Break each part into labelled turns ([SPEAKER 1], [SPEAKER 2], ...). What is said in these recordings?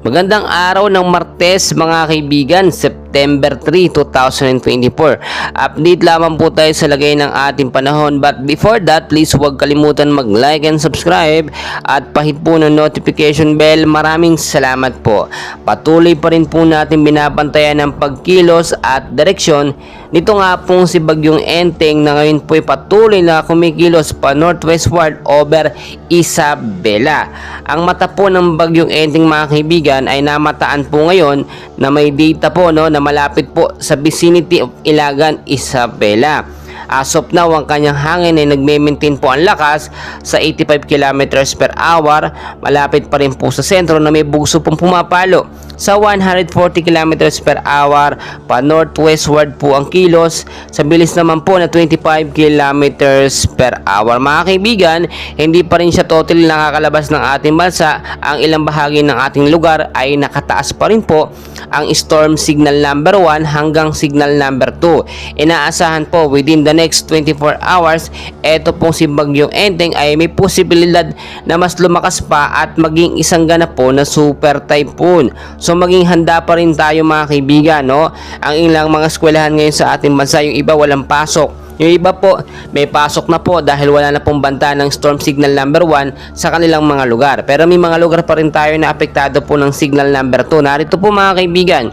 [SPEAKER 1] Magandang araw ng Martes mga kaibigan, September 3, 2024. Update lamang po tayo sa lagay ng ating panahon. But before that, please huwag kalimutan mag-like and subscribe at pahit po ng notification bell. Maraming salamat po. Patuloy pa rin po natin binabantayan ang pagkilos at direksyon nito nga pong si Bagyong Enteng na ngayon po ay patuloy na kumikilos pa northwestward over Isabela. Ang mata po ng Bagyong Enteng mga kaibigan ay namataan po ngayon na may data po na malapit po sa vicinity of Ilagan, Isabela. As of now, ang kanyang hangin ay nagme-maintain po ang lakas sa 85 km per hour. Malapit pa rin po sa sentro na may bugso pong pumapalo sa 140 km per hour. Pa northwestward po ang kilos sa bilis naman po na 25 km per hour. Mga kaibigan, hindi pa rin siya totally nakakalabas ng ating bansa. Ang ilang bahagi ng ating lugar ay nakataas pa rin po ang storm signal number 1 hanggang signal number 2. Inaasahan po within the next 24 hours, eto pong si Bagyong Enteng ay may posibilidad na mas lumakas pa at maging isang ganap po na super typhoon. So maging handa pa rin tayo mga kaibigan, no? Ang ilang mga eskwelahan ngayon sa ating bansa, yung iba walang pasok. Yung iba po, may pasok na po dahil wala na pong banta ng storm signal number 1 sa kanilang mga lugar. Pero may mga lugar pa rin tayo na apektado po ng signal number 2. Narito po mga kaibigan,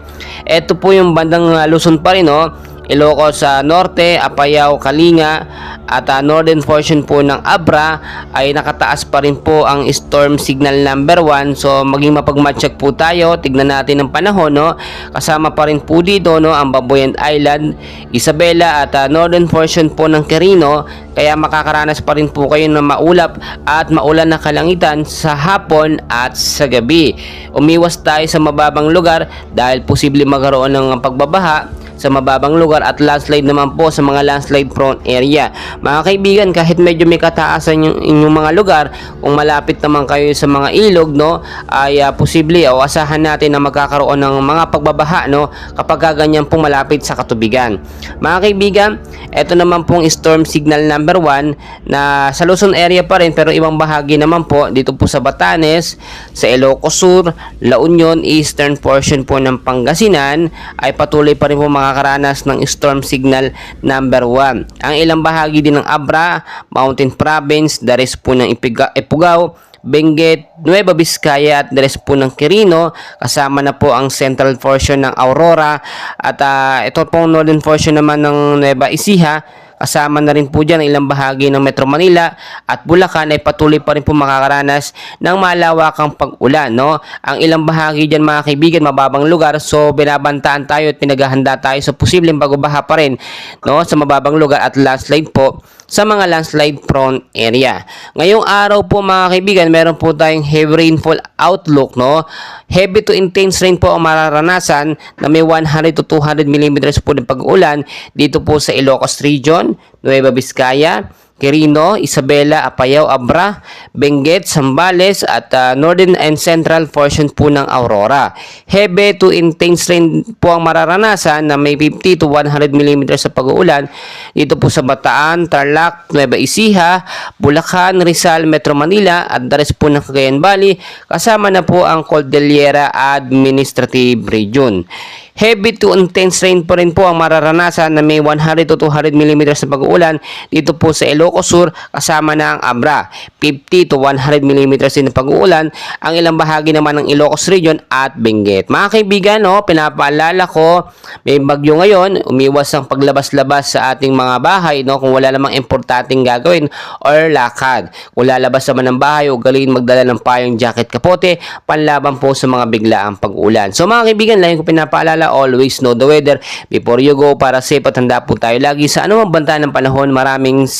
[SPEAKER 1] ito po yung bandang Luzon pa rin, no? Ilocos sa norte, Apayao, Kalinga at northern portion po ng Abra ay nakataas pa rin po ang storm signal number 1. So maging mapagmatsyag po tayo, tignan natin ang panahon, no? Kasama pa rin po dito, no, ang Babuyan Island, Isabela at northern portion po ng Quirino. Kaya makakaranas pa rin po kayo ng maulap at maulan na kalangitan sa hapon at sa gabi. Umiwas tayo sa mababang lugar dahil posible magkaroon ng pagbabaha sa mababang lugar at landslide naman po sa mga landslide prone area. Mga kaibigan, kahit medyo may kataasan yung inyong mga lugar, kung malapit naman kayo sa mga ilog, no, ay posible o asahan natin na magkakaroon ng mga pagbabaha, no, kapag ganyan pong malapit sa katubigan. Mga kaibigan, ito naman pong storm signal number 1 na sa Luzon area pa rin pero ibang bahagi naman po dito po sa Batanes, sa Ilocos Sur, La Union, eastern portion po ng Pangasinan ay patuloy pa rin po makakaranas ng storm signal number 1. Ang ilang bahagi din ng Abra, Mountain Province, the rest po ng Ifugao, Benguet, Nueva Vizcaya at the rest po ng Quirino, kasama na po ang central portion ng Aurora at ito pong northern portion naman ng Nueva Ecija. Kasama na rin po dyan ang ilang bahagi ng Metro Manila at Bulacan ay patuloy pa rin po makakaranas ng malawakang pag-ulan, no? Ang ilang bahagi dyan mga kaibigan, mababang lugar, so binabantaan tayo at pinaghahanda tayo sa posibleng pagbabaha pa rin, no, sa mababang lugar at landslide po sa mga landslide prone area. Ngayong araw po mga kaibigan, meron po tayong heavy rainfall outlook, no? Heavy to intense rain po ang mararanasan na may 100 to 200 mm po ng pag-ulan dito po sa Ilocos Region, Nueva Vizcaya, Quirino, Isabela, Apayao, Abra, Benguet, Zambales at northern and central portion po ng Aurora. Heavy to intense rain po ang mararanasan na may 50 to 100 mm sa pag-uulan dito po sa Bataan, Tarlac, Nueva Ecija, Bulacan, Rizal, Metro Manila at the rest po ng Cagayan Valley, kasama na po ang Cordillera Administrative Region. Heavy to intense rain pa rin po ang mararanasan na may 100 to 200 mm sa pag-uulan dito po sa Ilocos Sur, kasama na ang Abra. 50 to 100 mm din ang pag-uulan ang ilang bahagi naman ng Ilocos Region at Benguet. Mga kaibigan, no, pinapaalala ko, may bagyo ngayon, umiwas ang paglabas-labas sa ating mga bahay, no, kung wala namang importanteng gagawin or lakad. Kung lalabas naman ng bahay, ugaliin magdala ng payong, jacket, kapote, panlaban po sa mga biglaang pag-ulan. So mga kaibigan, lagi ko pinapaalala, always know the weather before you go para safe at handa po tayo lagi sa anumang banta ng panahon. Maraming